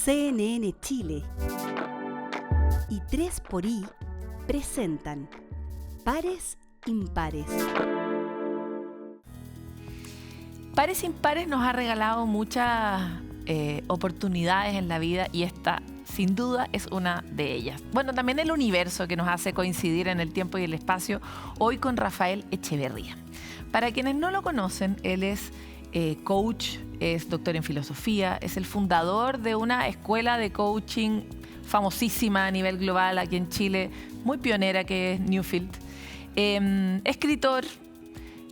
CNN Chile y 3xI presentan Pares Impares. Pares Impares nos ha regalado muchas oportunidades en la vida y esta, sin duda, es una de ellas. Bueno, también el universo que nos hace coincidir en el tiempo y el espacio, hoy con Rafael Echeverría. Para quienes no lo conocen, él es coach, es doctor en filosofía, es el fundador de una escuela de coaching famosísima a nivel global aquí en Chile, muy pionera, que es Newfield. Escritor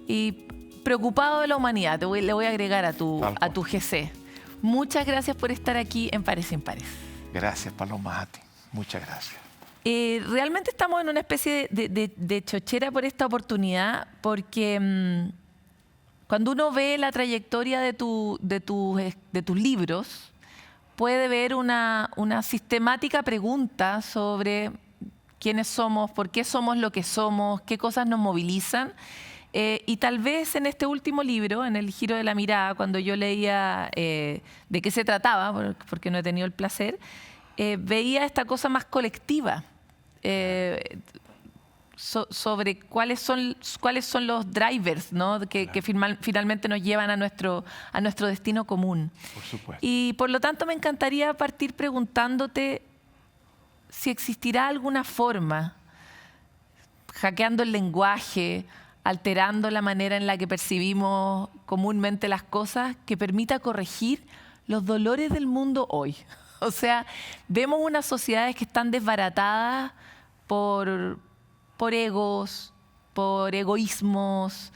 y preocupado de la humanidad, le voy a agregar a tu GC. Muchas gracias por estar aquí en Pares Impares. Gracias, Paloma, a ti. Muchas gracias. Realmente estamos en una especie de chochera por esta oportunidad, porque cuando uno ve la trayectoria de tus libros, puede ver una sistemática pregunta sobre quiénes somos, por qué somos lo que somos, qué cosas nos movilizan. Y tal vez en este último libro, en El Giro de la Mirada, cuando yo leía de qué se trataba, porque no he tenido el placer, veía esta cosa más colectiva sobre cuáles son los drivers, ¿no? que finalmente nos llevan a nuestro destino común. Por supuesto. Y por lo tanto me encantaría partir preguntándote si existirá alguna forma, hackeando el lenguaje, alterando la manera en la que percibimos comúnmente las cosas, que permita corregir los dolores del mundo hoy. O sea, vemos unas sociedades que están desbaratadas por egos, por egoísmos,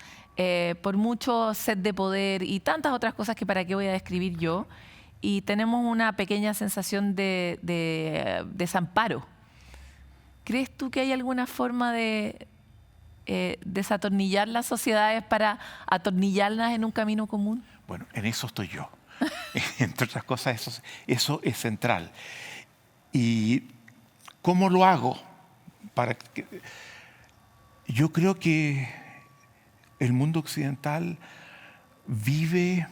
por mucho sed de poder y tantas otras cosas que para qué voy a describir yo. Y tenemos una pequeña sensación de desamparo. ¿Crees tú que hay alguna forma de desatornillar las sociedades para atornillarlas en un camino común? Bueno, en eso estoy yo. Entre otras cosas, eso es central. ¿Y cómo lo hago? Yo creo que el mundo occidental vive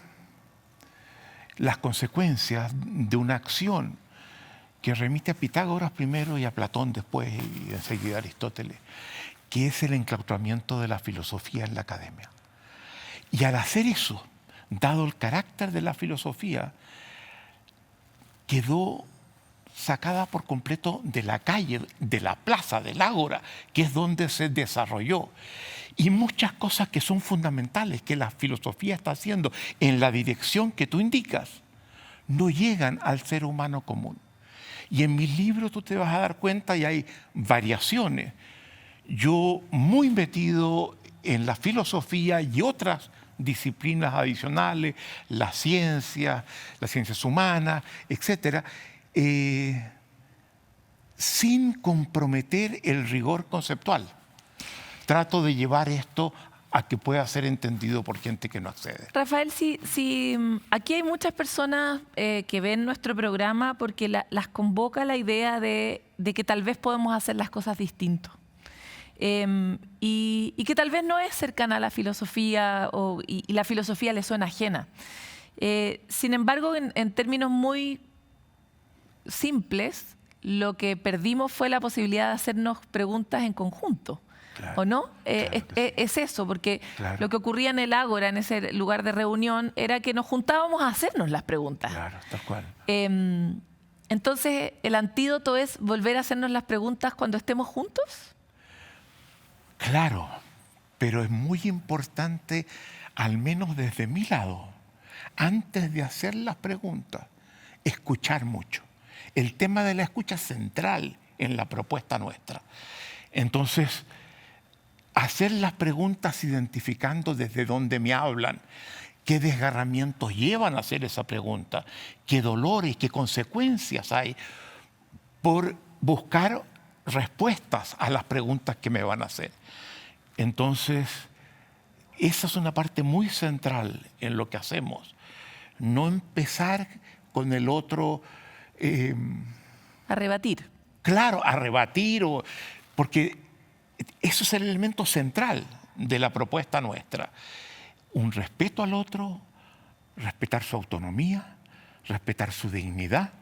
las consecuencias de una acción que remite a Pitágoras primero y a Platón después y enseguida a Aristóteles, que es el enclaustramiento de la filosofía en la academia. Y al hacer eso, dado el carácter de la filosofía, quedó sacada por completo de la calle, de la plaza, del ágora, que es donde se desarrolló. Y muchas cosas que son fundamentales, que la filosofía está haciendo en la dirección que tú indicas, no llegan al ser humano común. Y en mis libros tú te vas a dar cuenta y hay variaciones. Yo muy metido en la filosofía y otras disciplinas adicionales, las ciencias humanas, etcétera, sin comprometer el rigor conceptual. Trato de llevar esto a que pueda ser entendido por gente que no accede. Rafael, si aquí hay muchas personas que ven nuestro programa porque las convoca la idea de que tal vez podemos hacer las cosas distintos. Y que tal vez no es cercana a la filosofía y la filosofía le suena ajena. Sin embargo, en términos muy simples, lo que perdimos fue la posibilidad de hacernos preguntas en conjunto. Claro, ¿o no? Claro es eso, porque claro, lo que ocurría en el ágora, en ese lugar de reunión, era que nos juntábamos a hacernos las preguntas. Claro, tal cual. Entonces, ¿el antídoto es volver a hacernos las preguntas cuando estemos juntos? Claro, pero es muy importante, al menos desde mi lado, antes de hacer las preguntas, escuchar mucho. El tema de la escucha es central en la propuesta nuestra. Entonces, hacer las preguntas identificando desde dónde me hablan, qué desgarramientos llevan a hacer esa pregunta, qué dolores, qué consecuencias hay por buscar respuestas a las preguntas que me van a hacer. Entonces, esa es una parte muy central en lo que hacemos. No empezar con el otro... a rebatir. Claro, a rebatir, porque eso es el elemento central de la propuesta nuestra. Un respeto al otro, respetar su autonomía, respetar su dignidad,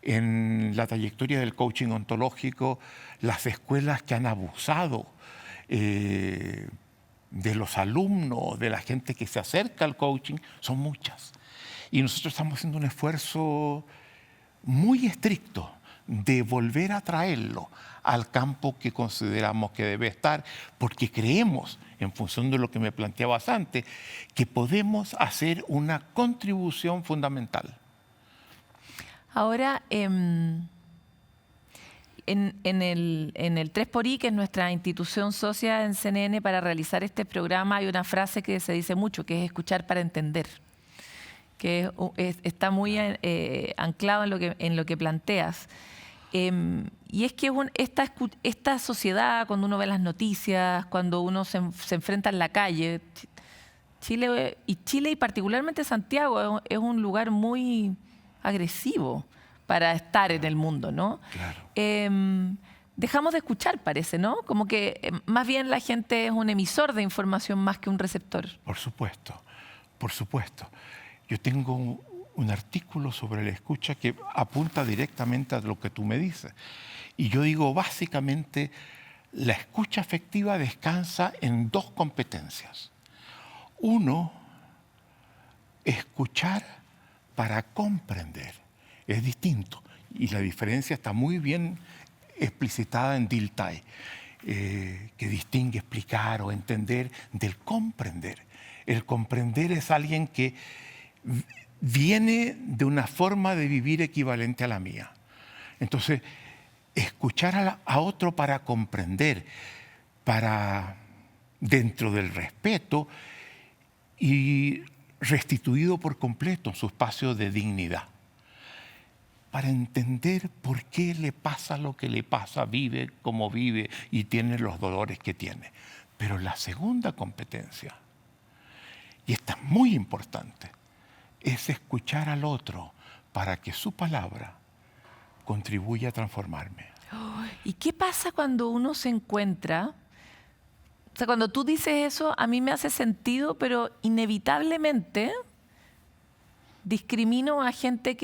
en la trayectoria del coaching ontológico, las escuelas que han abusado de los alumnos, de la gente que se acerca al coaching, son muchas. Y nosotros estamos haciendo un esfuerzo muy estricto de volver a traerlo al campo que consideramos que debe estar, porque creemos, en función de lo que me planteabas antes, que podemos hacer una contribución fundamental. Ahora, en el 3xI, que es nuestra institución socia en CNN para realizar este programa, hay una frase que se dice mucho, que es escuchar para entender, que está muy anclado en lo que planteas. Y es que esta sociedad, cuando uno ve las noticias, cuando uno se enfrenta en la calle, Chile y particularmente Santiago es un lugar muy agresivo para estar en el mundo, ¿no? Claro. Dejamos de escuchar, parece, ¿no? Como que más bien la gente es un emisor de información más que un receptor. Por supuesto, por supuesto. Yo tengo un artículo sobre la escucha que apunta directamente a lo que tú me dices. Y yo digo, básicamente, la escucha afectiva descansa en dos competencias. Uno, escuchar para comprender. Es distinto. Y la diferencia está muy bien explicitada en Dilthey, que distingue explicar o entender del comprender. El comprender es alguien que viene de una forma de vivir equivalente a la mía. Entonces, escuchar a otro para comprender, para dentro del respeto y restituido por completo en su espacio de dignidad, para entender por qué le pasa lo que le pasa, vive como vive y tiene los dolores que tiene. Pero la segunda competencia, y esta es muy importante, es escuchar al otro para que su palabra contribuya a transformarme. ¿Y qué pasa cuando uno se encuentra? O sea, cuando tú dices eso, a mí me hace sentido, pero inevitablemente discrimino a gente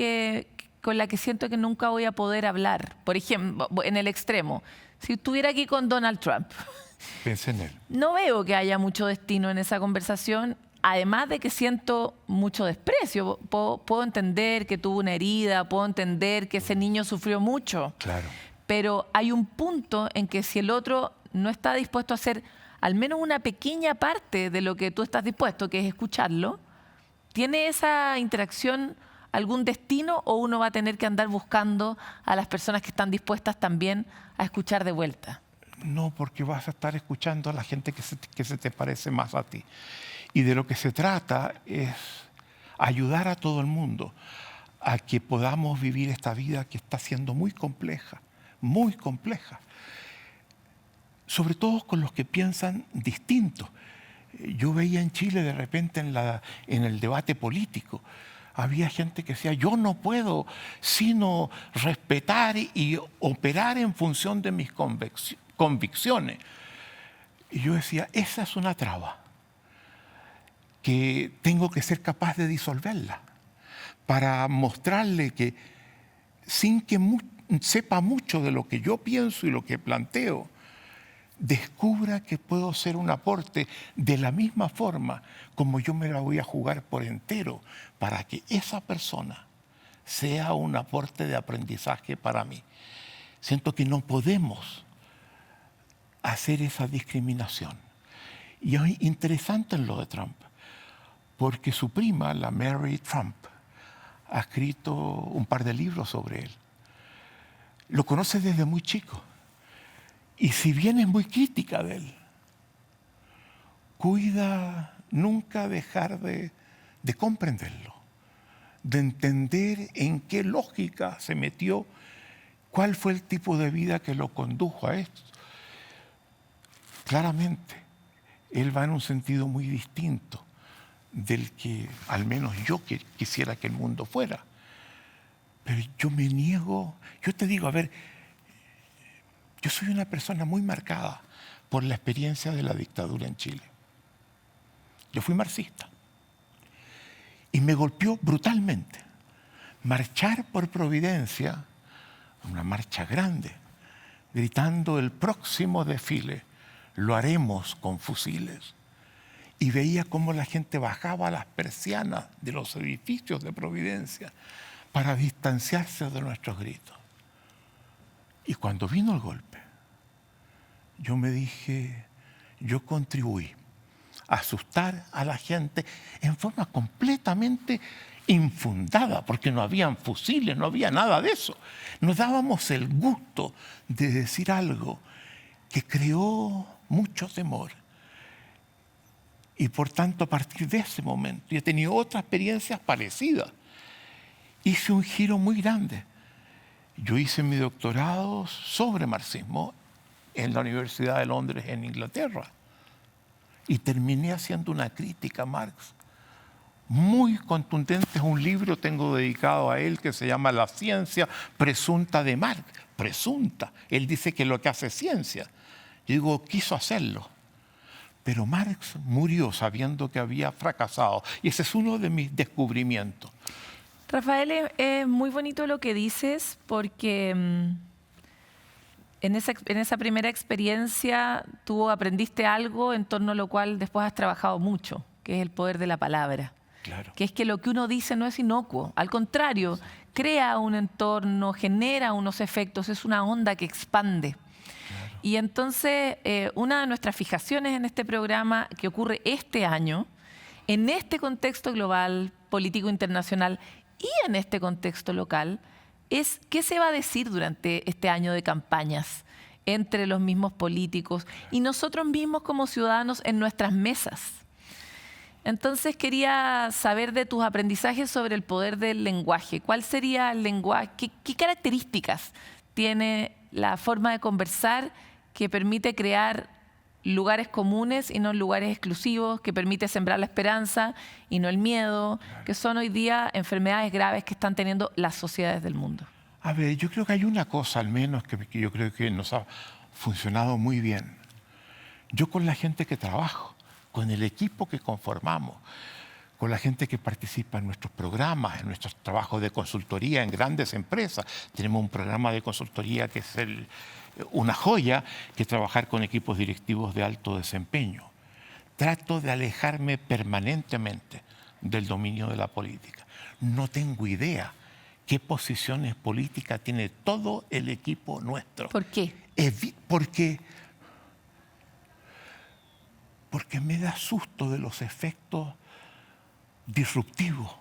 con la que siento que nunca voy a poder hablar. Por ejemplo, en el extremo, si estuviera aquí con Donald Trump, Pensé en él. no veo que haya mucho destino en esa conversación. Además de que siento mucho desprecio, puedo entender que tuvo una herida, puedo entender que ese niño sufrió mucho. Claro. Pero hay un punto en que si el otro no está dispuesto a hacer al menos una pequeña parte de lo que tú estás dispuesto, que es escucharlo, ¿tiene esa interacción algún destino o uno va a tener que andar buscando a las personas que están dispuestas también a escuchar de vuelta? No, porque vas a estar escuchando a la gente que se te parece más a ti. Y de lo que se trata es ayudar a todo el mundo a que podamos vivir esta vida que está siendo muy compleja, sobre todo con los que piensan distinto. Yo veía en Chile de repente en el debate político, había gente que decía, yo no puedo sino respetar y operar en función de mis convicciones. Y yo decía, esa es una traba que tengo que ser capaz de disolverla para mostrarle que sin que sepa mucho de lo que yo pienso y lo que planteo, descubra que puedo ser un aporte de la misma forma como yo me la voy a jugar por entero para que esa persona sea un aporte de aprendizaje para mí. Siento que no podemos hacer esa discriminación. Y es interesante en lo de Trump, porque su prima, la Mary Trump, ha escrito un par de libros sobre él. Lo conoce desde muy chico. Y si bien es muy crítica de él, cuida nunca dejar de comprenderlo, de entender en qué lógica se metió, cuál fue el tipo de vida que lo condujo a esto. Claramente, él va en un sentido muy distinto del que al menos yo quisiera que el mundo fuera. Pero yo me niego, yo te digo, a ver, yo soy una persona muy marcada por la experiencia de la dictadura en Chile. Yo fui marxista y me golpeó brutalmente. Marchar por Providencia una marcha grande, gritando el próximo desfile lo haremos con fusiles. Y veía cómo la gente bajaba las persianas de los edificios de Providencia para distanciarse de nuestros gritos. Y cuando vino el golpe, yo me dije, yo contribuí a asustar a la gente en forma completamente infundada, porque no habían fusiles, no había nada de eso. Nos dábamos el gusto de decir algo que creó mucho temor. Y por tanto, a partir de ese momento, yo he tenido otras experiencias parecidas. Hice un giro muy grande. Yo hice mi doctorado sobre marxismo en la Universidad de Londres, en Inglaterra. Y terminé haciendo una crítica a Marx muy contundente. Es un libro que tengo dedicado a él que se llama La ciencia presunta de Marx. Presunta. Él dice que lo que hace es ciencia. Yo digo, quiso hacerlo. Pero Marx murió sabiendo que había fracasado. Y ese es uno de mis descubrimientos. Rafael, es muy bonito lo que dices porque en esa primera experiencia tú aprendiste algo en torno a lo cual después has trabajado mucho, que es el poder de la palabra. Claro. Que es que lo que uno dice no es inocuo. Al contrario, crea un entorno, genera unos efectos, es una onda que expande. Y entonces, una de nuestras fijaciones en este programa que ocurre este año, en este contexto global, político internacional y en este contexto local, es qué se va a decir durante este año de campañas entre los mismos políticos y nosotros mismos como ciudadanos en nuestras mesas. Entonces, quería saber de tus aprendizajes sobre el poder del lenguaje. ¿Cuál sería el lenguaje? ¿Qué características tiene la forma de conversar que permite crear lugares comunes y no lugares exclusivos, que permite sembrar la esperanza y no el miedo, que son hoy día enfermedades graves que están teniendo las sociedades del mundo? A ver, yo creo que hay una cosa al menos que yo creo que nos ha funcionado muy bien. Yo con la gente que trabajo, con el equipo que conformamos, con la gente que participa en nuestros programas, en nuestros trabajos de consultoría en grandes empresas. Tenemos un programa de consultoría que es una joya, que es trabajar con equipos directivos de alto desempeño. Trato de alejarme permanentemente del dominio de la política. No tengo idea qué posiciones políticas tiene todo el equipo nuestro. ¿Por qué? Porque me da susto de los efectos disruptivos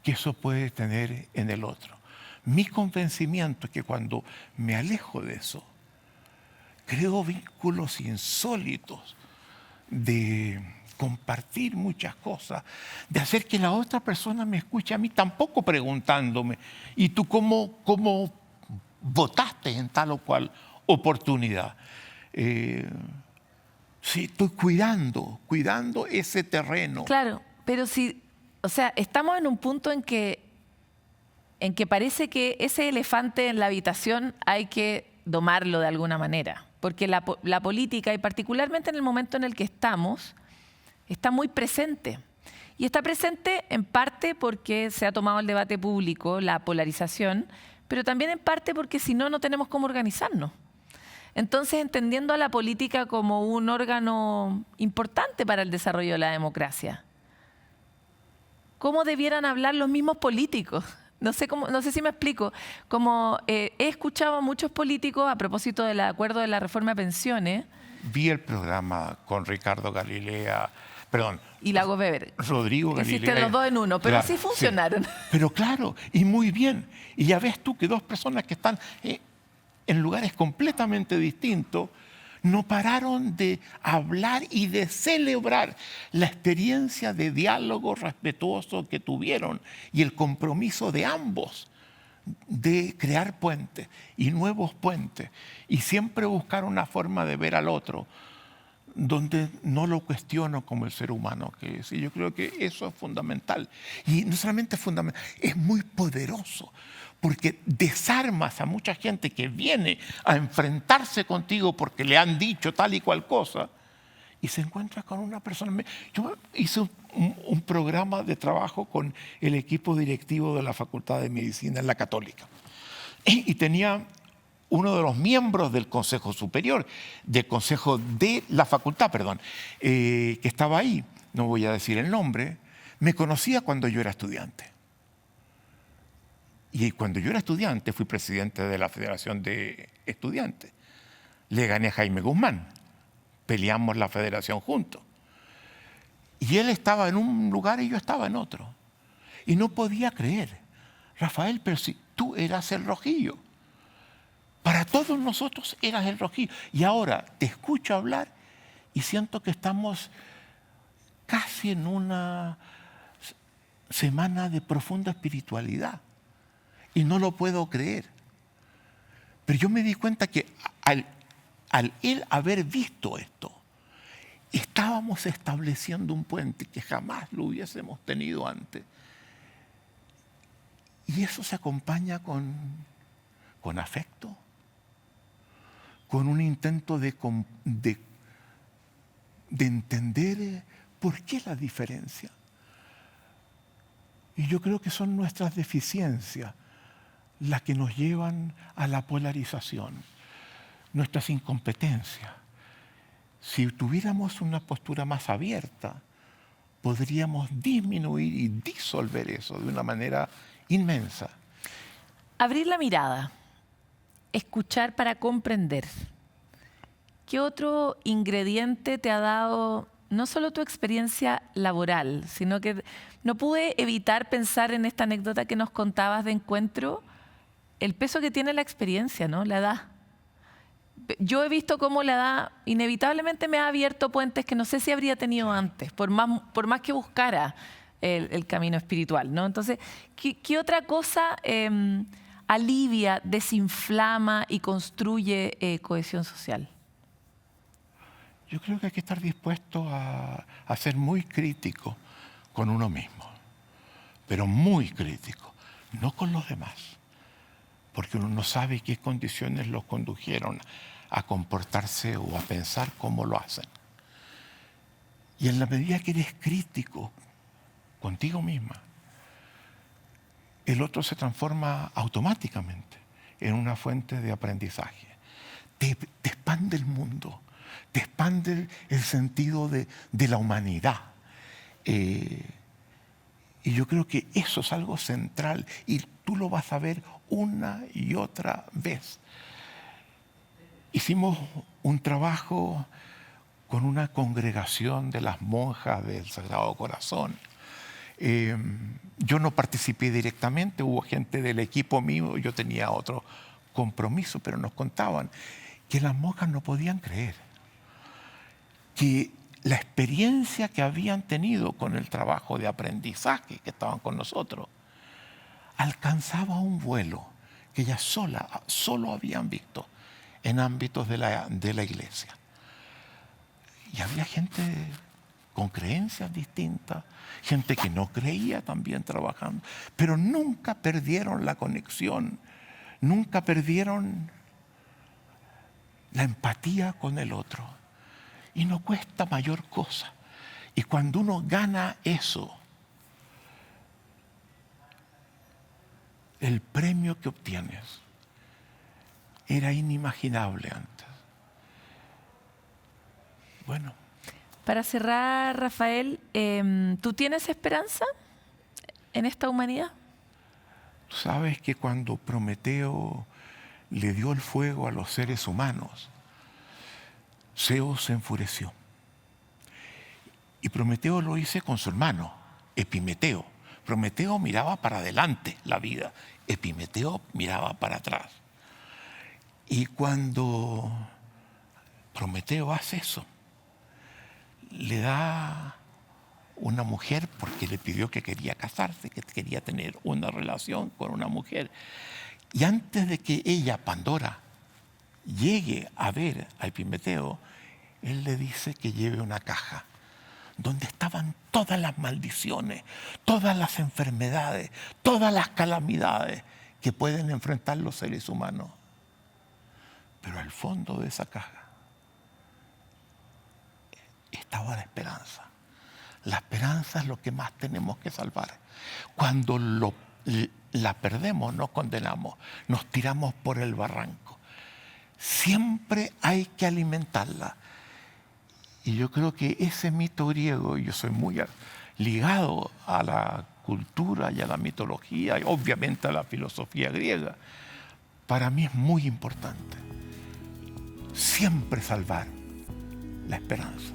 que eso puede tener en el otro. Mi convencimiento es que cuando me alejo de eso, creo vínculos insólitos de compartir muchas cosas, de hacer que la otra persona me escuche a mí, tampoco preguntándome, ¿y tú cómo votaste en tal o cual oportunidad? Sí, estoy cuidando ese terreno. Claro, pero estamos en un punto en que parece que ese elefante en la habitación hay que domarlo de alguna manera, porque la política, y particularmente en el momento en el que estamos, está muy presente. Y está presente en parte porque se ha tomado el debate público, la polarización, pero también en parte porque si no, no tenemos cómo organizarnos. Entonces, entendiendo a la política como un órgano importante para el desarrollo de la democracia, ¿cómo debieran hablar los mismos políticos? No sé si me explico. Como he escuchado a muchos políticos a propósito del acuerdo de la reforma de pensiones. Vi el programa con Ricardo Galilea, y Lago Weber. Rodrigo Galilea. Hiciste los dos en uno, pero claro, sí funcionaron. Sí. Pero claro, y muy bien. Y ya ves tú que dos personas que están en lugares completamente distintos no pararon de hablar y de celebrar la experiencia de diálogo respetuoso que tuvieron y el compromiso de ambos de crear puentes y nuevos puentes y siempre buscar una forma de ver al otro donde no lo cuestiono como el ser humano que es. Y yo creo que eso es fundamental. Y no solamente es fundamental, es muy poderoso. Porque desarmas a mucha gente que viene a enfrentarse contigo porque le han dicho tal y cual cosa y se encuentra con una persona. Yo hice un programa de trabajo con el equipo directivo de la Facultad de Medicina en la Católica. Y tenía uno de los miembros del Consejo Superior, del Consejo de la Facultad, perdón, que estaba ahí, no voy a decir el nombre, me conocía cuando yo era estudiante. Y cuando yo era estudiante fui presidente de la Federación de Estudiantes. Le gané a Jaime Guzmán, peleamos la federación juntos. Y él estaba en un lugar y yo estaba en otro. Y no podía creer, Rafael, pero si tú eras el Rojillo. Para todos nosotros eras el Rojillo. Y ahora te escucho hablar y siento que estamos casi en una semana de profunda espiritualidad. Y no lo puedo creer. Pero yo me di cuenta que al él haber visto esto, estábamos estableciendo un puente que jamás lo hubiésemos tenido antes. Y eso se acompaña con afecto, con un intento de entender por qué la diferencia. Y yo creo que son nuestras deficiencias las que nos llevan a la polarización, nuestras incompetencias. Si tuviéramos una postura más abierta, podríamos disminuir y disolver eso de una manera inmensa. Abrir la mirada, escuchar para comprender. ¿Qué otro ingrediente te ha dado no solo tu experiencia laboral, sino que no pude evitar pensar en esta anécdota que nos contabas de encuentro, el peso que tiene la experiencia, ¿no? La edad. Yo he visto cómo la edad inevitablemente me ha abierto puentes que no sé si habría tenido antes, por más que buscara el camino espiritual, ¿no? Entonces, ¿qué otra cosa alivia, desinflama y construye cohesión social? Yo creo que hay que estar dispuesto a ser muy crítico con uno mismo, pero muy crítico, no con los demás, porque uno no sabe qué condiciones los condujeron a comportarse o a pensar cómo lo hacen. Y en la medida que eres crítico contigo misma, el otro se transforma automáticamente en una fuente de aprendizaje. Te expande el mundo, te expande el sentido de la humanidad. Y yo creo que eso es algo central y tú lo vas a ver una y otra vez. Hicimos un trabajo con una congregación de las monjas del Sagrado Corazón. Yo no participé directamente, hubo gente del equipo mío, yo tenía otro compromiso, pero nos contaban que las monjas no podían creer que la experiencia que habían tenido con el trabajo de aprendizaje que estaban con nosotros alcanzaba un vuelo que ellas solo habían visto en ámbitos de la iglesia. Y había gente con creencias distintas, gente que no creía también trabajando, pero nunca perdieron la conexión, nunca perdieron la empatía con el otro. Y no cuesta mayor cosa. Y cuando uno gana eso, el premio que obtienes era inimaginable antes. Bueno. Para cerrar, Rafael, ¿tú tienes esperanza en esta humanidad? Tú sabes que cuando Prometeo le dio el fuego a los seres humanos, Zeus se enfureció. Y Prometeo lo hizo con su hermano, Epimeteo. Prometeo miraba para adelante la vida, Epimeteo miraba para atrás. Y cuando Prometeo hace eso, le da una mujer porque le pidió que quería casarse, que quería tener una relación con una mujer. Y antes de que ella, Pandora, llegue a ver a Epimeteo, él le dice que lleve una caja donde estaban todas las maldiciones, todas las enfermedades, todas las calamidades que pueden enfrentar los seres humanos. Pero al fondo de esa caja estaba la esperanza. La esperanza es lo que más tenemos que salvar. Cuando la perdemos, nos condenamos, nos tiramos por el barranco. Siempre hay que alimentarla. Y yo creo que ese mito griego, y yo soy muy ligado a la cultura y a la mitología, y obviamente a la filosofía griega, para mí es muy importante. Siempre salvar la esperanza.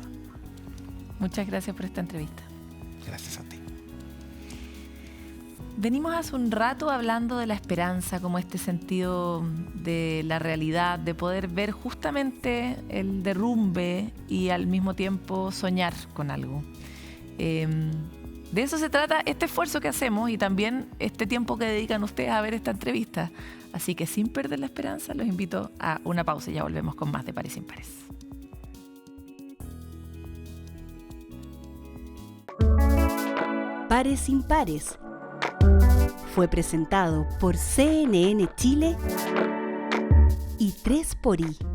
Muchas gracias por esta entrevista. Gracias a ti. Venimos hace un rato hablando de la esperanza como este sentido de la realidad, de poder ver justamente el derrumbe y al mismo tiempo soñar con algo. De eso se trata este esfuerzo que hacemos y también este tiempo que dedican ustedes a ver esta entrevista. Así que sin perder la esperanza, los invito a una pausa y ya volvemos con más de Pares Impares. Pares Impares fue presentado por CNN Chile y 3xI.